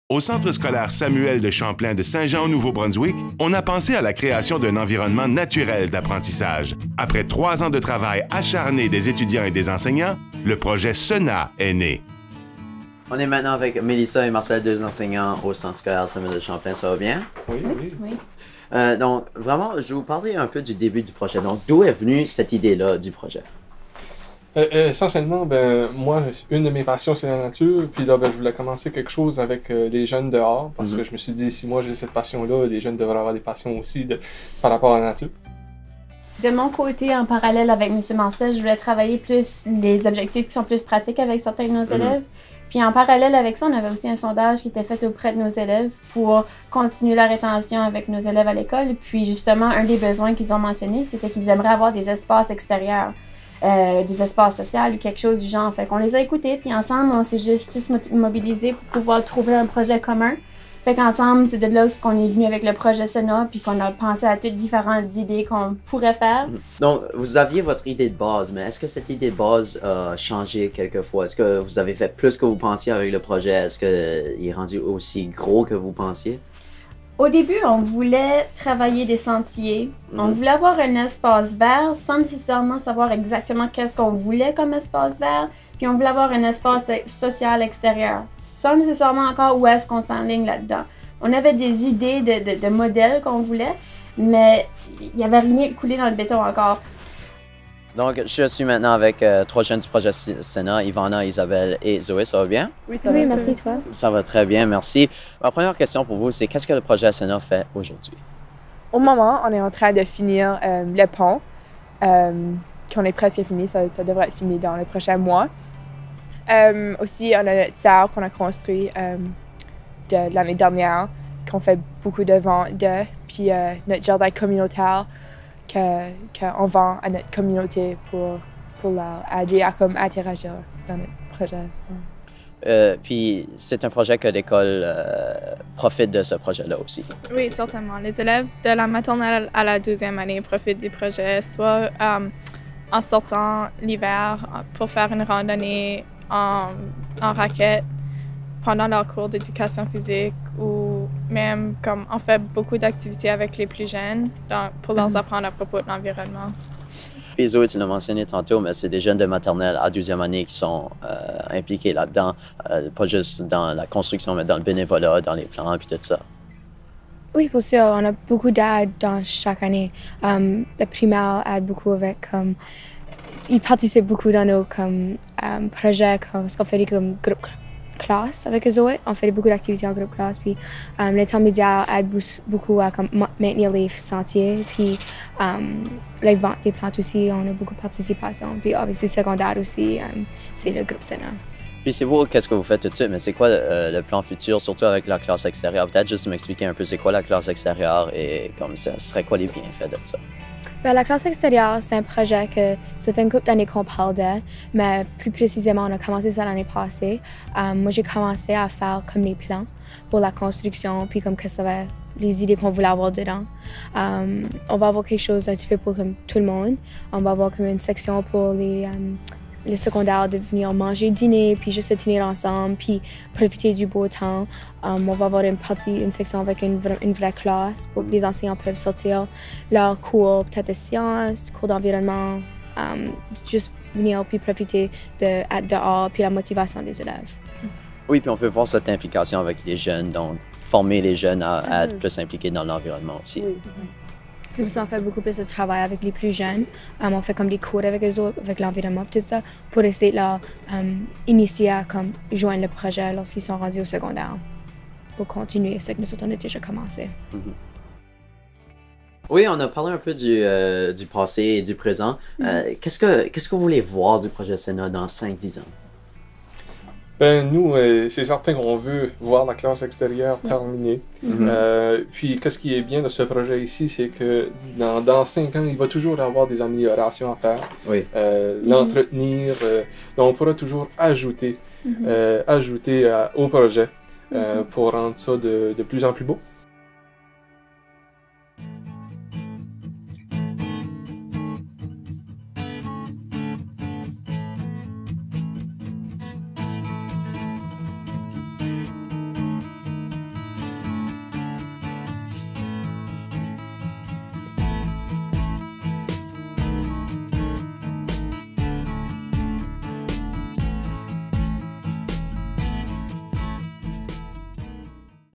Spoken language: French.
Au Centre scolaire Samuel de Champlain de Saint-Jean au Nouveau-Brunswick, on a pensé à la création d'un environnement naturel d'apprentissage. Après 3 ans de travail acharné des étudiants et des enseignants, le projet SENA est né. On est maintenant avec Mélissa et Marcel, 2 enseignants au Centre scolaire Samuel de Champlain. Ça va bien? Oui, oui. Oui. Donc, vraiment, je vais vous parler un peu du début du projet. Donc, d'où est venue cette idée-là du projet? Essentiellement, moi, une de mes passions, c'est la nature. Puis là, je voulais commencer quelque chose avec les jeunes dehors. Parce que je me suis dit, si moi j'ai cette passion-là, les jeunes devraient avoir des passions aussi par rapport à la nature. De mon côté, en parallèle avec M. Marcel, je voulais travailler plus les objectifs qui sont plus pratiques avec certains de nos élèves. Puis en parallèle avec ça, on avait aussi un sondage qui était fait auprès de nos élèves pour continuer la rétention avec nos élèves à l'école. Puis justement, un des besoins qu'ils ont mentionné, c'était qu'ils aimeraient avoir des espaces extérieurs. Des espaces sociaux ou quelque chose du genre. Fait qu'on les a écoutés, puis ensemble, on s'est juste tous mobilisés pour pouvoir trouver un projet commun. Fait qu'ensemble, c'est de là qu'on est venu avec le projet SENA, puis qu'on a pensé à toutes différentes idées qu'on pourrait faire. Donc, vous aviez votre idée de base, mais est-ce que cette idée de base a changé quelquefois? Est-ce que vous avez fait plus que vous pensiez avec le projet? Est-ce qu'il est rendu aussi gros que vous pensiez? Au début, on voulait travailler des sentiers. On voulait avoir un espace vert sans nécessairement savoir exactement qu'est-ce qu'on voulait comme espace vert. Puis on voulait avoir un espace social extérieur sans nécessairement encore où est-ce qu'on s'enligne là-dedans. On avait des idées de modèles qu'on voulait, mais il n'y avait rien coulé dans le béton encore. Donc, je suis maintenant avec 3 jeunes du projet SENA, Ivana, Isabelle et Zoé. Ça va bien? Oui, ça va. Oui, merci, toi. Ça va très bien, merci. Ma première question pour vous, c'est qu'est-ce que le projet SENA fait aujourd'hui? Au moment, on est en train de finir le pont, qu'on est presque fini, ça devrait être fini dans les prochains mois. Aussi, on a notre terre qu'on a construit de l'année dernière, qu'on fait beaucoup de ventes de, puis notre jardin communautaire qu'on vend à notre communauté pour aider à interagir dans notre projet. Puis c'est un projet que l'école profite de ce projet-là aussi. Oui, certainement. Les élèves de la maternelle à la 12e année profitent du projet, soit en sortant l'hiver pour faire une randonnée en raquette pendant leur cours d'éducation physique ou même comme on fait beaucoup d'activités avec les plus jeunes pour leur apprendre à propos de l'environnement. Puis Zoé, tu l'as mentionné tantôt, mais c'est des jeunes de maternelle à 12e année qui sont impliqués là-dedans, pas juste dans la construction, mais dans le bénévolat, dans les plans, puis tout ça. Oui, pour sûr, on a beaucoup d'aide dans chaque année. Le primaire aide beaucoup avec, ils participent beaucoup dans nos projets, parce qu'on fait des groupes classe avec Zoé. On fait beaucoup d'activités en groupe classe. Puis les temps médias aident beaucoup à maintenir les sentiers. Puis les ventes des plantes aussi, on a beaucoup de participation. Puis obviously secondaire aussi, c'est le groupe SENA. Puis c'est vous, qu'est-ce que vous faites tout de suite, mais c'est quoi le plan futur, surtout avec la classe extérieure? Peut-être juste m'expliquer un peu c'est quoi la classe extérieure et comme ça, ce serait quoi les bienfaits de ça? Bien, la classe extérieure, c'est un projet que ça fait une couple d'années qu'on parle de, mais plus précisément, on a commencé ça l'année passée. Moi, j'ai commencé à faire comme les plans pour la construction, puis comme que ça va, les idées qu'on voulait avoir dedans. On va avoir quelque chose un petit peu pour comme, tout le monde. On va avoir comme une section pour les secondaires de venir manger, dîner, puis juste se tenir ensemble, puis profiter du beau temps. On va avoir une section avec une vraie classe pour que les enseignants peuvent sortir leurs cours, peut-être de sciences, cours d'environnement, juste venir puis profiter d'être dehors, puis la motivation des élèves. Oui, puis on peut voir cette implication avec les jeunes, donc former les jeunes à être plus impliqués dans l'environnement aussi. Oui. C'est pour ça qu'on fait beaucoup plus de travail avec les plus jeunes. On fait comme des cours avec eux autres, avec l'environnement, tout ça, pour essayer de leur initier à joindre le projet lorsqu'ils sont rendus au secondaire, pour continuer ce que nous autres on a déjà commencé. Oui, on a parlé un peu du passé et du présent. Qu'est-ce que vous voulez voir du projet SENA dans 5-10 ans? Ben nous, c'est certain qu'on veut voir la classe extérieure terminée. Puis, qu'est-ce qui est bien de ce projet ici, c'est que dans 5 ans, il va toujours avoir des améliorations à faire. Oui. L'entretenir, donc on pourra toujours ajouter au projet pour rendre ça de plus en plus beau.